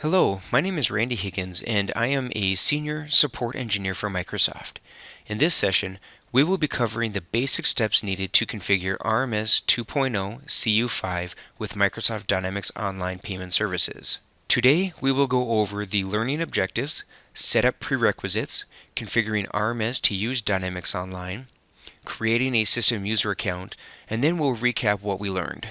Hello, my name is Randy Higgins and I am a Senior Support Engineer for Microsoft. In this session, we will be covering the basic steps needed to configure RMS 2.0 CU5 with Microsoft Dynamics Online Payment Services. Today, we will go over the learning objectives, set up prerequisites, configuring RMS to use Dynamics Online, creating a system user account, and then we'll recap what we learned.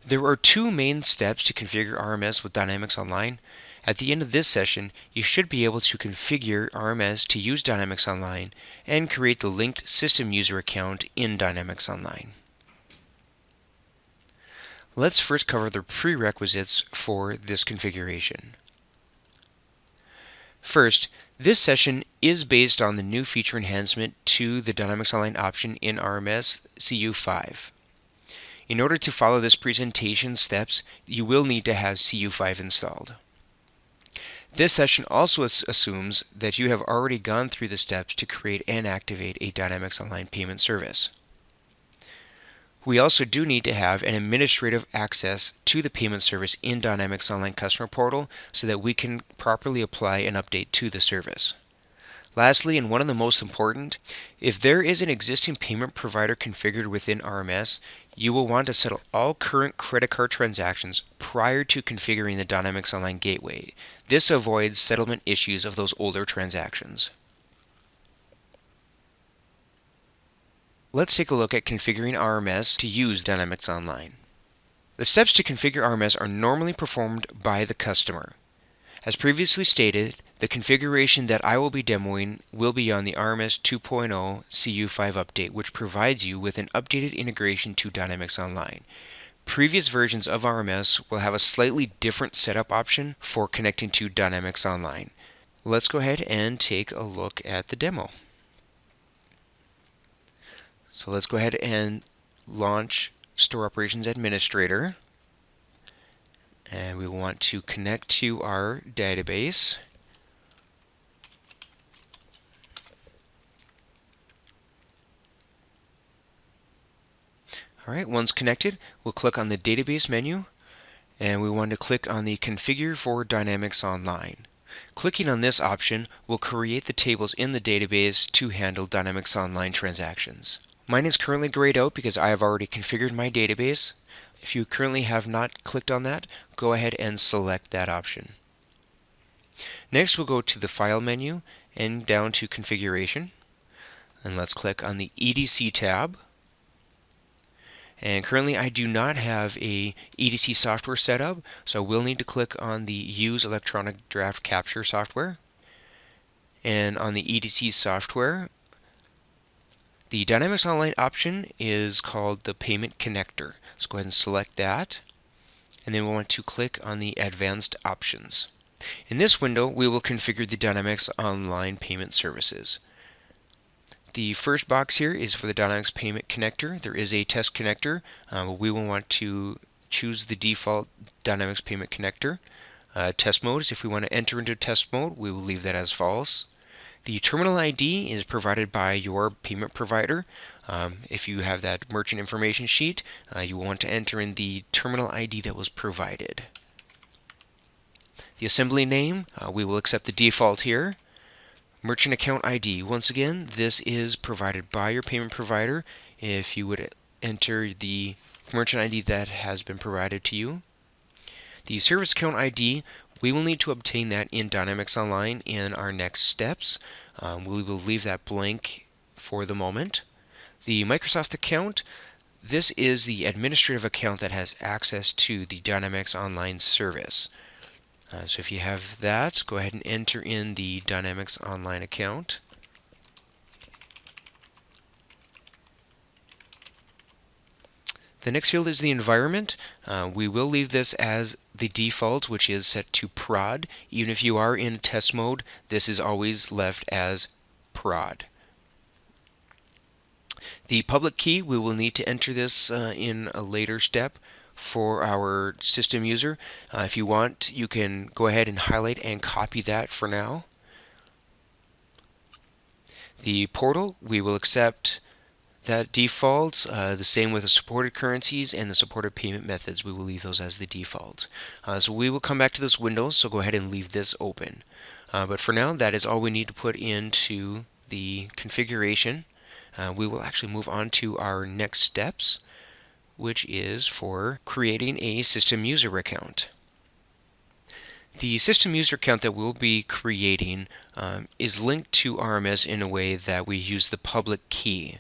There are two main steps to configure RMS with Dynamics Online. At the end of this session, you should be able to configure RMS to use Dynamics Online and create the linked system user account in Dynamics Online. Let's first cover the prerequisites for this configuration. First, this session is based on the new feature enhancement to the Dynamics Online option in RMS CU5. In order to follow this presentation steps, you will need to have CU5 installed. This session also assumes that you have already gone through the steps to create and activate a Dynamics Online payment service. We also do need to have an administrative access to the payment service in Dynamics Online Customer Portal so that we can properly apply an update to the service. Lastly, and one of the most important, if there is an existing payment provider configured within RMS, you will want to settle all current credit card transactions prior to configuring the Dynamics Online Gateway. This avoids settlement issues of those older transactions. Let's take a look at configuring RMS to use Dynamics Online. The steps to configure RMS are normally performed by the customer. As previously stated, the configuration that I will be demoing will be on the RMS 2.0 CU5 update, which provides you with an updated integration to Dynamics Online. Previous versions of RMS will have a slightly different setup option for connecting to Dynamics Online. Let's go ahead and take a look at the demo. So let's go ahead and launch Store Operations Administrator. And we want to connect to our database. Alright, once connected, we'll click on the database menu and we want to click on the Configure for Dynamics Online. Clicking on this option will create the tables in the database to handle Dynamics Online transactions. Mine is currently grayed out because I have already configured my database. If you currently have not clicked on that, go ahead and select that option. Next, we'll go to the File menu and down to Configuration. And let's click on the EDC tab. And currently I do not have a EDC software set up, so we'll need to click on the Use Electronic Draft Capture software. And on the EDC software, the Dynamics Online option is called the Payment Connector. So go ahead and select that. And then we want to click on the Advanced Options. In this window, we will configure the Dynamics Online Payment Services. The first box here is for the Dynamics Payment Connector. There is a test connector. We will want to choose the default Dynamics Payment Connector. Test mode is if we want to enter into test mode, we will leave that as false. The terminal ID is provided by your payment provider. If you have that merchant information sheet, you will want to enter in the terminal ID that was provided. The assembly name, we will accept the default here. Merchant account ID, once again, this is provided by your payment provider. If you would enter the merchant ID that has been provided to you. The service account ID, we will need to obtain that in Dynamics Online in our next steps. We will leave that blank for the moment. The Microsoft account, this is the administrative account that has access to the Dynamics Online service. So if you have that, go ahead and enter in the Dynamics Online account. The next field is the environment. We will leave this as the default, which is set to prod. Even if you are in test mode, this is always left as prod. The public key, we will need to enter this in a later step for our system user. If you want, you can go ahead and highlight and copy that for now. The portal, we will accept that default. The same with the supported currencies and the supported payment methods. We will leave those as the default. So we will come back to this window, so go ahead and leave this open. But for now, that is all we need to put into the configuration. We will actually move on to our next steps, which is for creating a system user account. The system user account that we'll be creating is linked to RMS in a way that we use the public key.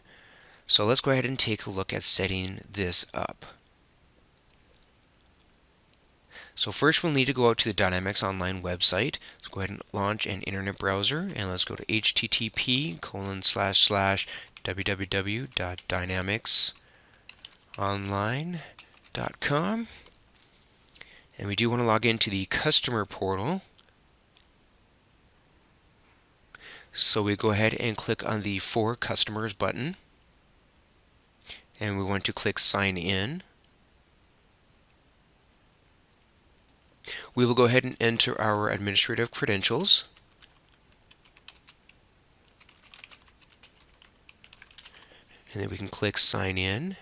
So let's go ahead and take a look at setting this up. So first we'll need to go out to the Dynamics Online website. Let's go ahead and launch an internet browser, and let's go to http://www.dynamicsonline.com. And we do want to log into the customer portal. So we go ahead and click on the For Customers button. And we want to click Sign In. We will go ahead and enter our administrative credentials. And then we can click Sign In.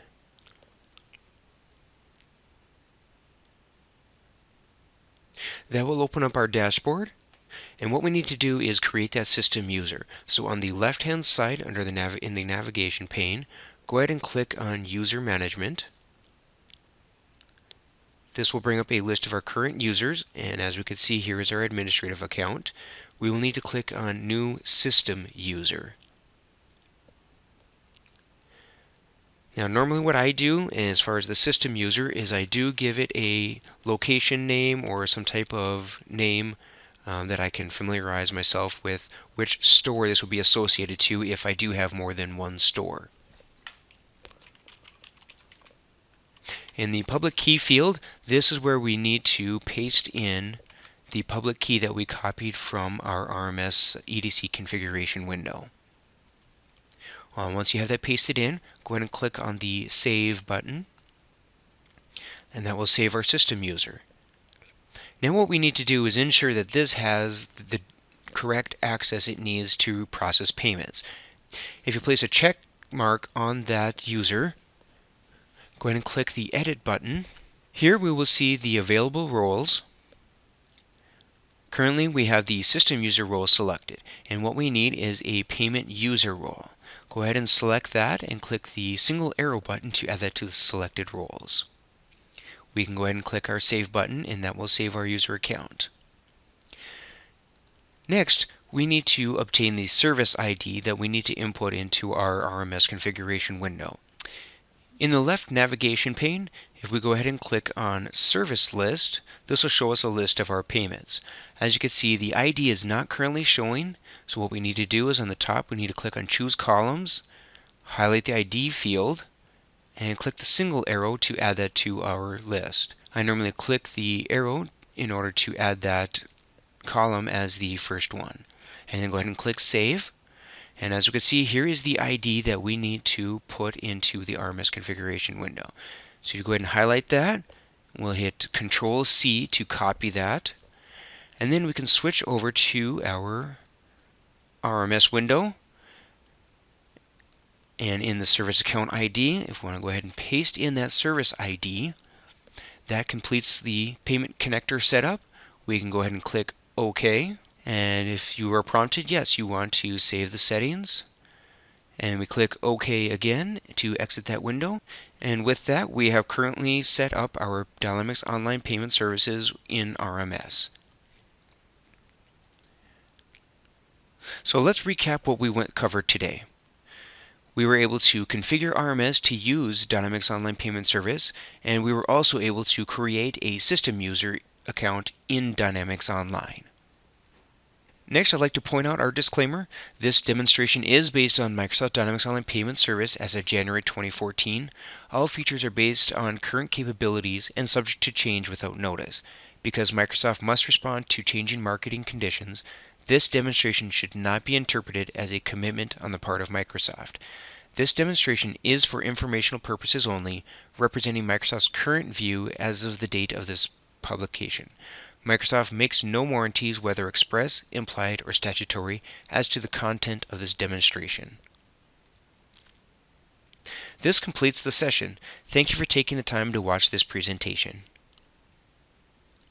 That will open up our dashboard. And what we need to do is create that system user. So on the left-hand side under the in the navigation pane, go ahead and click on User Management. This will bring up a list of our current users, and as we can see, here is our administrative account. We will need to click on New System User. Now normally what I do as far as the system user is I do give it a location name or some type of name that I can familiarize myself with which store this will be associated to if I do have more than one store. In the public key field, this is where we need to paste in the public key that we copied from our RMS EDC configuration window. Once you have that pasted in, go ahead and click on the Save button, and that will save our system user. Now what we need to do is ensure that this has the correct access it needs to process payments. If you place a check mark on that user, go ahead and click the Edit button. Here we will see the available roles. Currently we have the system user role selected, and what we need is a payment user role. Go ahead and select that and click the single arrow button to add that to the selected roles. We can go ahead and click our Save button, and that will save our user account. Next, we need to obtain the service ID that we need to input into our RMS configuration window. In the left navigation pane, if we go ahead and click on Service List, this will show us a list of our payments. As you can see, the ID is not currently showing, so what we need to do is on the top we need to click on Choose Columns, highlight the ID field, and click the single arrow to add that to our list. I normally click the arrow in order to add that column as the first one. And then go ahead and click Save. And as we can see, here is the ID that we need to put into the RMS configuration window. So you go ahead and highlight that. We'll hit Control-C to copy that. And then we can switch over to our RMS window. And in the service account ID, if we want to go ahead and paste in that service ID, that completes the payment connector setup. We can go ahead and click OK. And if you are prompted, yes, you want to save the settings. And we click OK again to exit that window. And with that, we have currently set up our Dynamics Online Payment Services in RMS. So let's recap what we covered today. We were able to configure RMS to use Dynamics Online Payment Service, and we were also able to create a system user account in Dynamics Online. Next, I'd like to point out our disclaimer. This demonstration is based on Microsoft Dynamics Online Payment Service as of January 2014. All features are based on current capabilities and subject to change without notice. Because Microsoft must respond to changing marketing conditions, this demonstration should not be interpreted as a commitment on the part of Microsoft. This demonstration is for informational purposes only, representing Microsoft's current view as of the date of this publication. Microsoft makes no warranties, whether express, implied, or statutory, as to the content of this demonstration. This completes the session. Thank you for taking the time to watch this presentation.